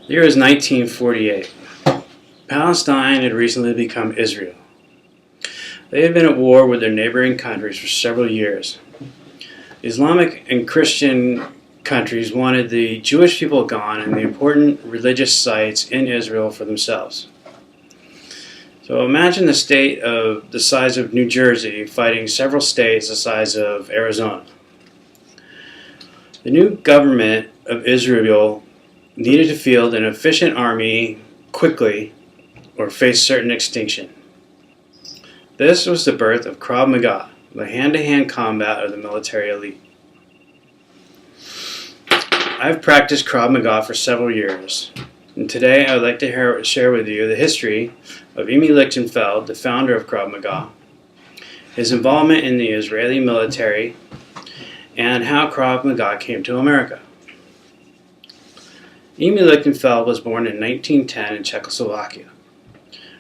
The year is 1948. Palestine had recently become Israel. They had been at war with their neighboring countries for several years. Islamic and Christian countries wanted the Jewish people gone and the important religious sites in Israel for themselves. So imagine the state of the size of New Jersey fighting several states the size of Arizona. The new government of Israel needed to field an efficient army quickly or face certain extinction. This was the birth of Krav Maga, the hand-to-hand combat of the military elite. I've practiced Krav Maga for several years, and today I would like to share with you the history of Imi Lichtenfeld, the founder of Krav Maga, his involvement in the Israeli military, and how Krav Maga came to America. Imi Lichtenfeld was born in 1910 in Czechoslovakia.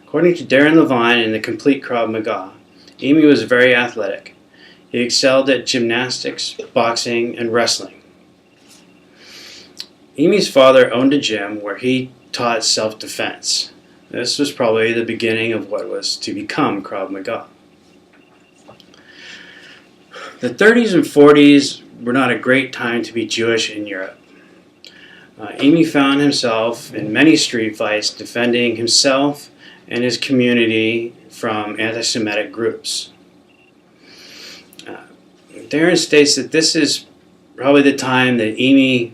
According to Darren Levine in The Complete Krav Maga, Imi was very athletic. He excelled at gymnastics, boxing, and wrestling. Imi's father owned a gym where he taught self-defense. This was probably the beginning of what was to become Krav Maga. The 30s and 40s were not a great time to be Jewish in Europe. Imi found himself in many street fights defending himself and his community from anti-Semitic groups. Darren states that this is probably the time that Imi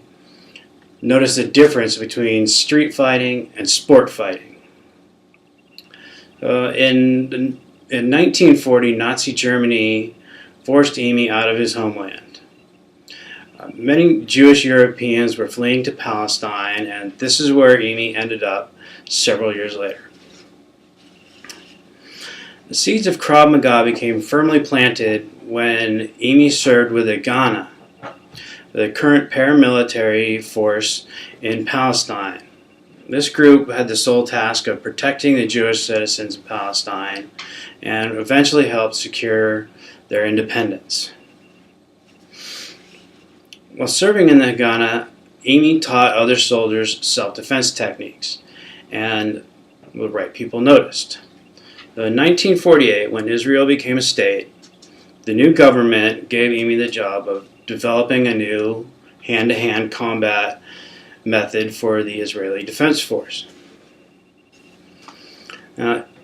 noticed the difference between street fighting and sport fighting. In 1940, Nazi Germany forced Imi out of his homeland. Many Jewish Europeans were fleeing to Palestine, and this is where Imi ended up several years later. The seeds of Krav Maga became firmly planted when Imi served with the Ghana, the current paramilitary force in Palestine. This group had the sole task of protecting the Jewish citizens of Palestine and eventually helped secure their independence. While serving in the Ghana, Imi taught other soldiers self-defense techniques, and the right people noticed. In 1948, when Israel became a state, the new government gave Imi the job of developing a new hand-to-hand combat method for the Israeli Defense Force.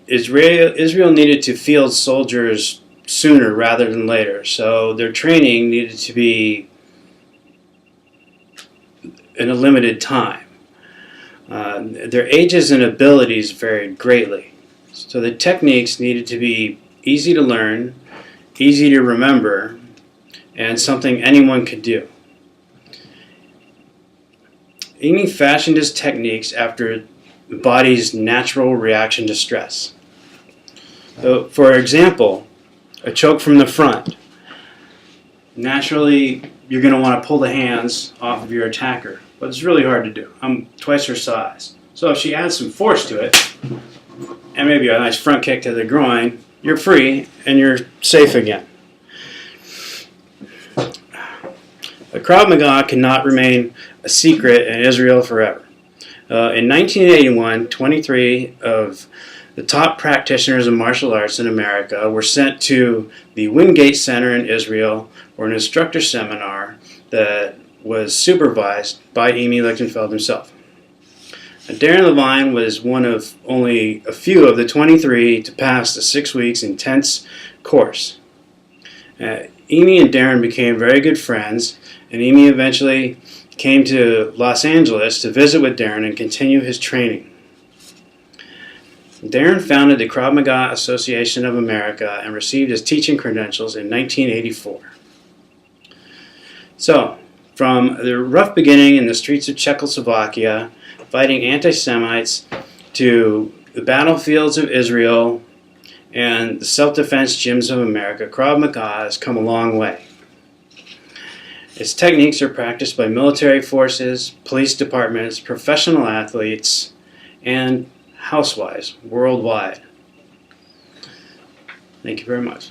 Israel needed to field soldiers sooner rather than later, so their training needed to be in a limited time. Their ages and abilities varied greatly, so the techniques needed to be easy to learn, easy to remember, and something anyone could do. Imi fashioned his techniques after the body's natural reaction to stress. So, for example, a choke from the front. Naturally, you're going to want to pull the hands off of your attacker, but it's really hard to do. I'm twice her size. So if she adds some force to it, and maybe a nice front kick to the groin, you're free and you're safe again. The Krav Maga cannot remain a secret in Israel forever. In 1981, 23 of the top practitioners of martial arts in America were sent to the Wingate Center in Israel for an instructor seminar that was supervised by Imi Lichtenfeld himself. Darren Levine was one of only a few of the 23 to pass the 6 weeks intense course. Imi and Darren became very good friends, and Imi eventually came to Los Angeles to visit with Darren and continue his training. Darren founded the Krav Maga Association of America and received his teaching credentials in 1984. So, from the rough beginning in the streets of Czechoslovakia, fighting anti-Semites, to the battlefields of Israel and the self-defense gyms of America, Krav Maga has come a long way. Its techniques are practiced by military forces, police departments, professional athletes, and housewives worldwide. Thank you very much.